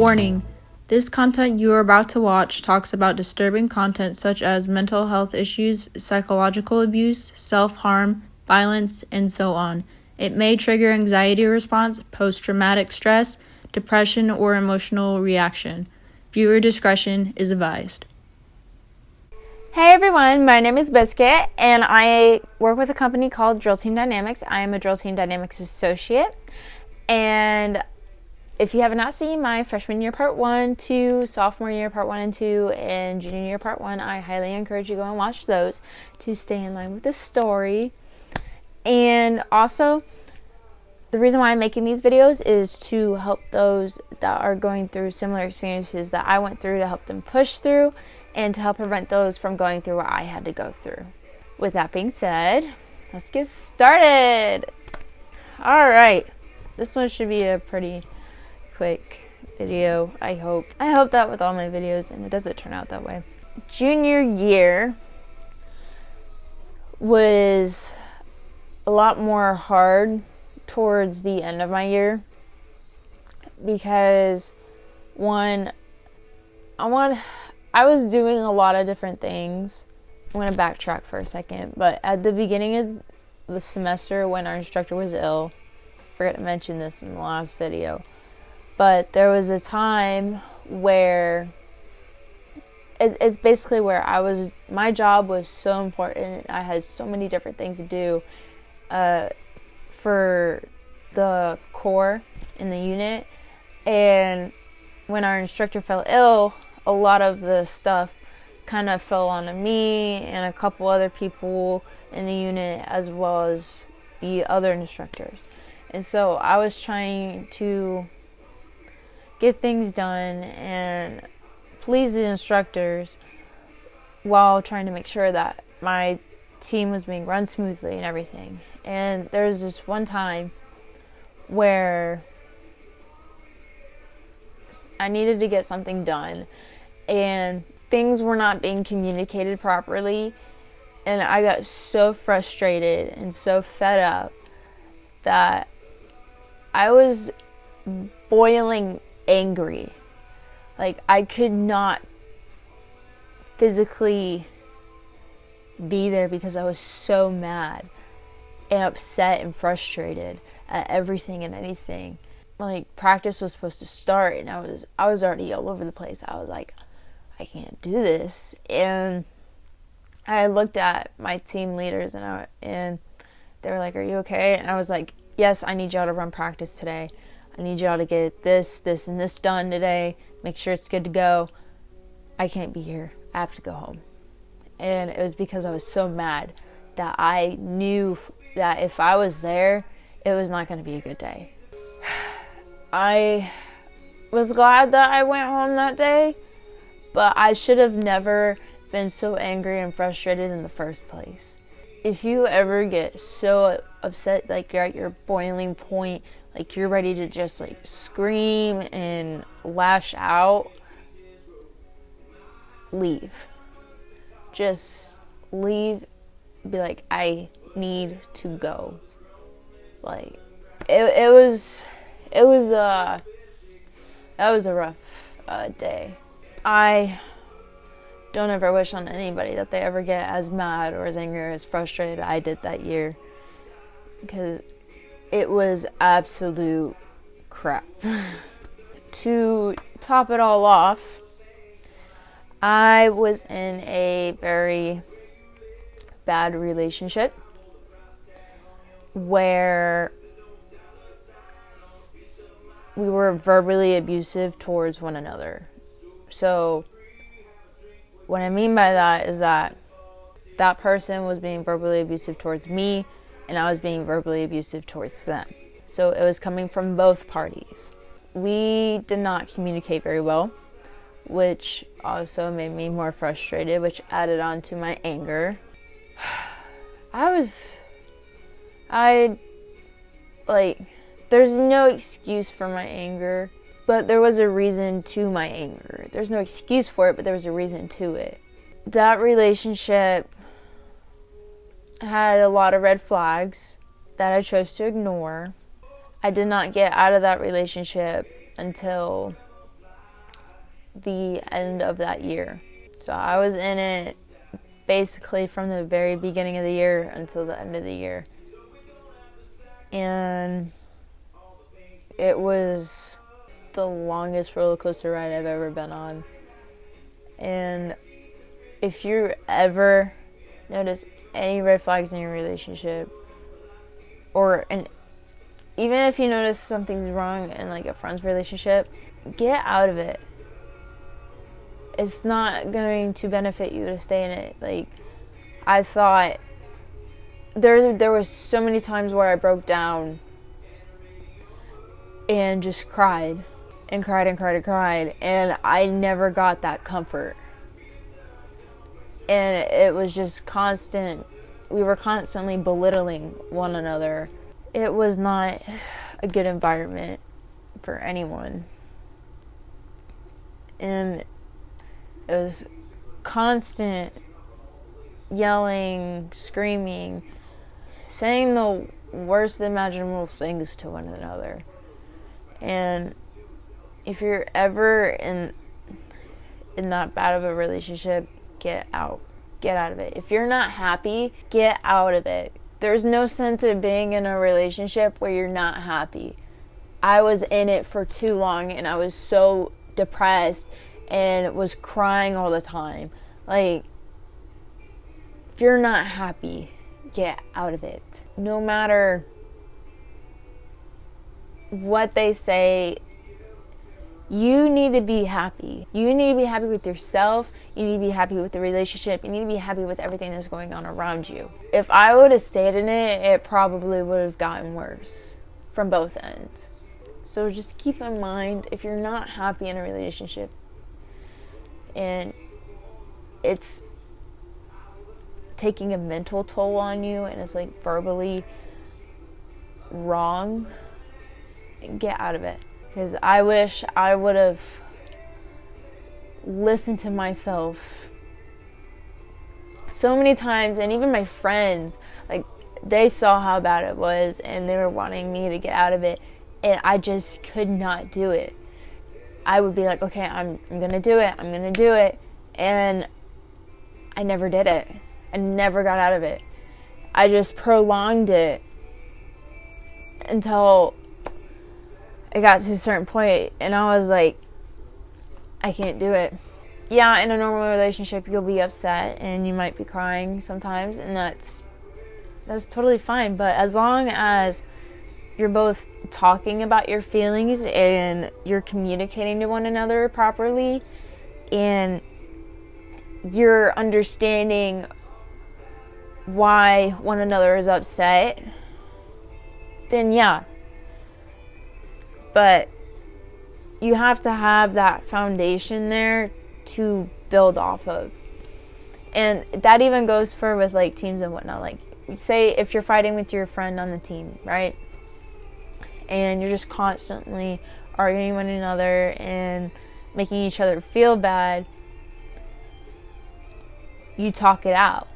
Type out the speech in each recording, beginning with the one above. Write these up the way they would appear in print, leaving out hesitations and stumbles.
Warning: this content you are about to watch talks about disturbing content such as mental health issues, psychological abuse, self-harm, violence, and so on. It may trigger anxiety response, post-traumatic stress, depression, or emotional reaction. Viewer discretion is advised. Hey everyone, my name is Biscuit and I work with a company called Drill Team Dynamics. I am a Drill Team Dynamics associate, and if you have not seen my freshman year part 1, 2, sophomore year part 1 and 2, and junior year part 1, I highly encourage you to go and watch those to stay in line with the story. And also, the reason why I'm making these videos is to help those that are going through similar experiences that I went through, to help them push through and to help prevent those from going through what I had to go through. With that being said, let's get started. All right, this one should be a pretty quick video, I hope. I hope that with all my videos, and it doesn't turn out that way. Junior year was a lot more hard towards the end of my year because I was doing a lot of different things. I'm going to backtrack for a second, but at the beginning of the semester when our instructor was ill, I forgot to mention this in the last video, but there was a time where it's basically where my job was so important. I had so many different things to do for the core in the unit, and when our instructor fell ill, a lot of the stuff kind of fell onto me and a couple other people in the unit, as well as the other instructors. And so I was trying to get things done and please the instructors while trying to make sure that my team was being run smoothly and everything. And there was this one time where I needed to get something done and things were not being communicated properly, and I got so frustrated and so fed up that I was boiling angry. Like, I could not physically be there because I was so mad and upset and frustrated at everything and anything. Like, practice was supposed to start and I was already all over the place. I was like, I can't do this. And I looked at my team leaders and they were like, are you okay? And I was like, yes, I need y'all to run practice today. I need y'all to get this, this, and this done today. Make sure it's good to go. I can't be here. I have to go home. And it was because I was so mad that I knew that if I was there, it was not going to be a good day. I was glad that I went home that day, but I should have never been so angry and frustrated in the first place. If you ever get so upset, like you're at your boiling point, like you're ready to just like scream and lash out, leave. Just leave. Be like, I need to go. Like, that was a rough day. I don't ever wish on anybody that they ever get as mad or as angry or as frustrated I did that year, because it was absolute crap. To top it all off, I was in a very bad relationship where we were verbally abusive towards one another. So what I mean by that is that that person was being verbally abusive towards me and I was being verbally abusive towards them. So it was coming from both parties. We did not communicate very well, which also made me more frustrated, which added on to my anger. There's no excuse for my anger, but there was a reason to my anger. There's no excuse for it, but there was a reason to it. That relationship had a lot of red flags that I chose to ignore. I did not get out of that relationship until the end of that year. So I was in it basically from the very beginning of the year until the end of the year. And it was the longest roller coaster ride I've ever been on. And if you ever notice any red flags in your relationship, even if you notice something's wrong in like a friend's relationship, get out of it. It's not going to benefit you to stay in it. Like, I thought there was so many times where I broke down and just cried and cried and cried and cried, and I never got that comfort. And it was just constant. We were constantly belittling one another. It was not a good environment for anyone. And it was constant yelling, screaming, saying the worst imaginable things to one another. And if you're ever in that bad of a relationship, get out of it. If you're not happy, get out of it. There's no sense of being in a relationship where you're not happy. I was in it for too long, and I was so depressed and was crying all the time. Like, if you're not happy, get out of it. No matter what they say, you need to be happy. You need to be happy with yourself. You need to be happy with the relationship. You need to be happy with everything that's going on around you. If I would have stayed in it, it probably would have gotten worse from both ends. So just keep in mind, if you're not happy in a relationship and it's taking a mental toll on you and it's like verbally wrong, get out of it. Because I wish I would have listened to myself so many times, and even my friends, like, they saw how bad it was and they were wanting me to get out of it, and I just could not do it. I would be like, okay, I'm gonna do it, and I never did it. I never got out of it. I just prolonged it until it got to a certain point, and I was like, I can't do it. Yeah, in a normal relationship, you'll be upset and you might be crying sometimes, and that's totally fine. But as long as you're both talking about your feelings and you're communicating to one another properly, and you're understanding why one another is upset, then yeah. But you have to have that foundation there to build off of. And that even goes for with like teams and whatnot. Like, say if you're fighting with your friend on the team, right? And you're just constantly arguing with one another and making each other feel bad, you talk it out.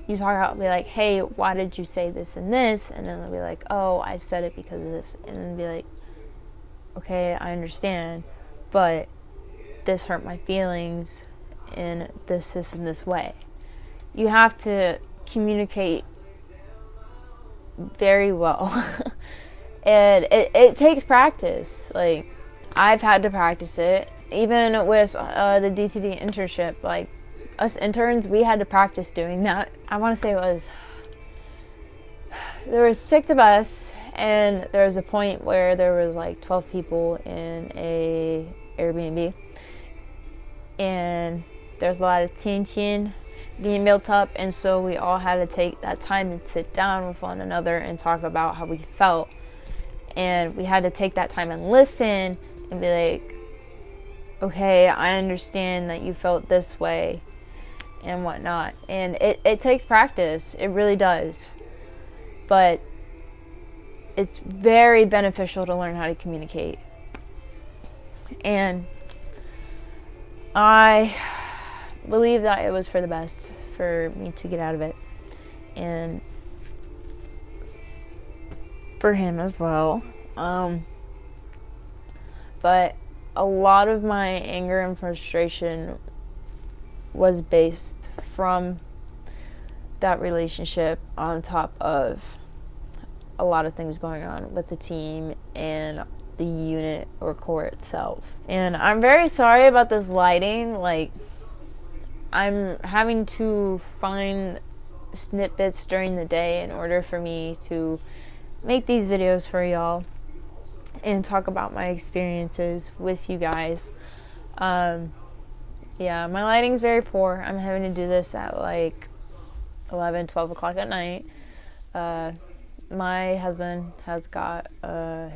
You talk out and be like, hey, why did you say this and this? And then they'll be like, oh, I said it because of this. And then be like, okay, I understand, but this hurt my feelings in this and this way. You have to communicate very well. And it takes practice. Like, I've had to practice it. Even with the DTD internship, like, us interns, we had to practice doing that. I want to say there was 6 of us, and there was a point where there was like 12 people in a Airbnb, and there's a lot of tension being built up, and so we all had to take that time and sit down with one another and talk about how we felt. And we had to take that time and listen and be like, okay, I understand that you felt this way and whatnot. And it takes practice. It really does. But it's very beneficial to learn how to communicate. And I believe that it was for the best for me to get out of it. And for him as well. But a lot of my anger and frustration was based from that relationship, on top of a lot of things going on with the team and the unit or core itself. And I'm very sorry about this lighting. Like, I'm having to find snippets during the day in order for me to make these videos for y'all and talk about my experiences with you guys. Yeah, my lighting's very poor. I'm having to do this at like 11, 12 o'clock at night. My husband has got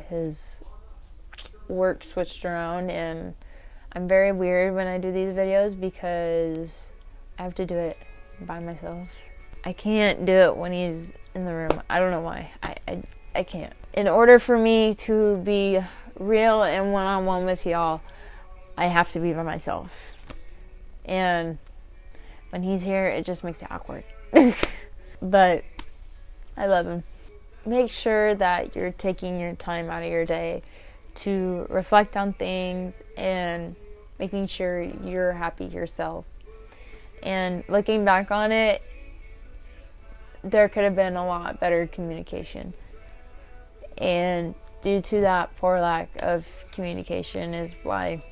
his work switched around, and I'm very weird when I do these videos because I have to do it by myself. I can't do it when he's in the room. I don't know why. I can't. In order for me to be real and one-on-one with y'all, I have to be by myself. And when he's here, it just makes it awkward. But I love him. Make sure that you're taking your time out of your day to reflect on things and making sure you're happy yourself. And looking back on it, there could have been a lot better communication. And due to that poor lack of communication is why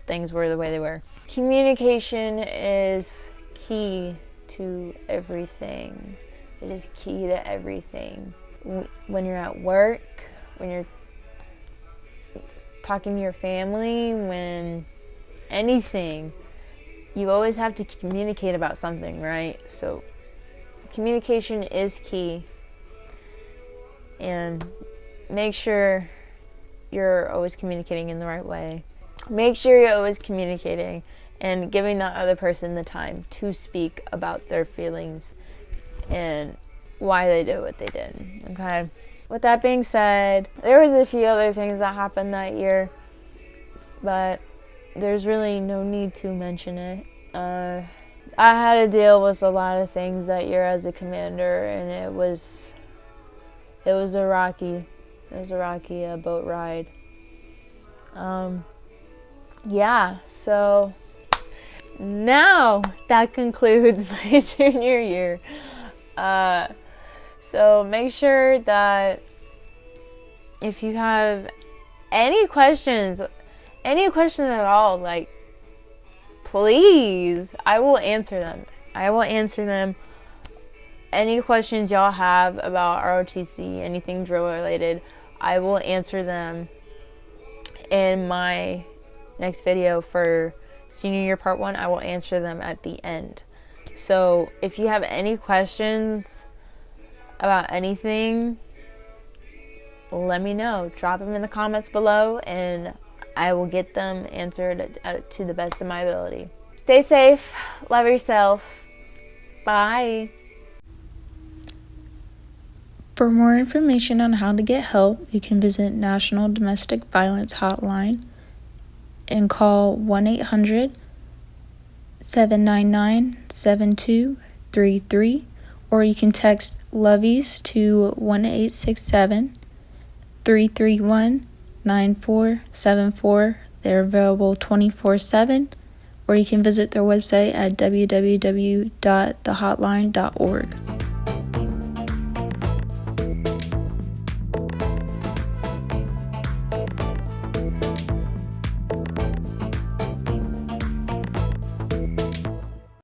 things were the way they were. Communication is key to everything. It is key to everything. When you're at work, when you're talking to your family, when anything, you always have to communicate about something, right? So communication is key. And make sure you're always communicating in the right way. Make sure you're always communicating and giving that other person the time to speak about their feelings and why they did what they did, okay? With that being said, there was a few other things that happened that year, but there's really no need to mention it. I had to deal with a lot of things that year as a commander, and it was a rocky boat ride. Yeah, so now that concludes my junior year. So make sure that if you have any questions at all, like, please, I will answer them. Any questions y'all have about ROTC, anything drill related, I will answer them in my next video for senior year part 1. I will answer them at the end. So if you have any questions about anything, let me know. Drop them in the comments below and I will get them answered to the best of my ability. Stay safe. Love yourself. Bye. For more information on how to get help, you can visit National Domestic Violence Hotline and call 1-800-799-7233, or you can text LOVIES to 1-867-331-9474. They're available 24/7, or you can visit their website at www.thehotline.org.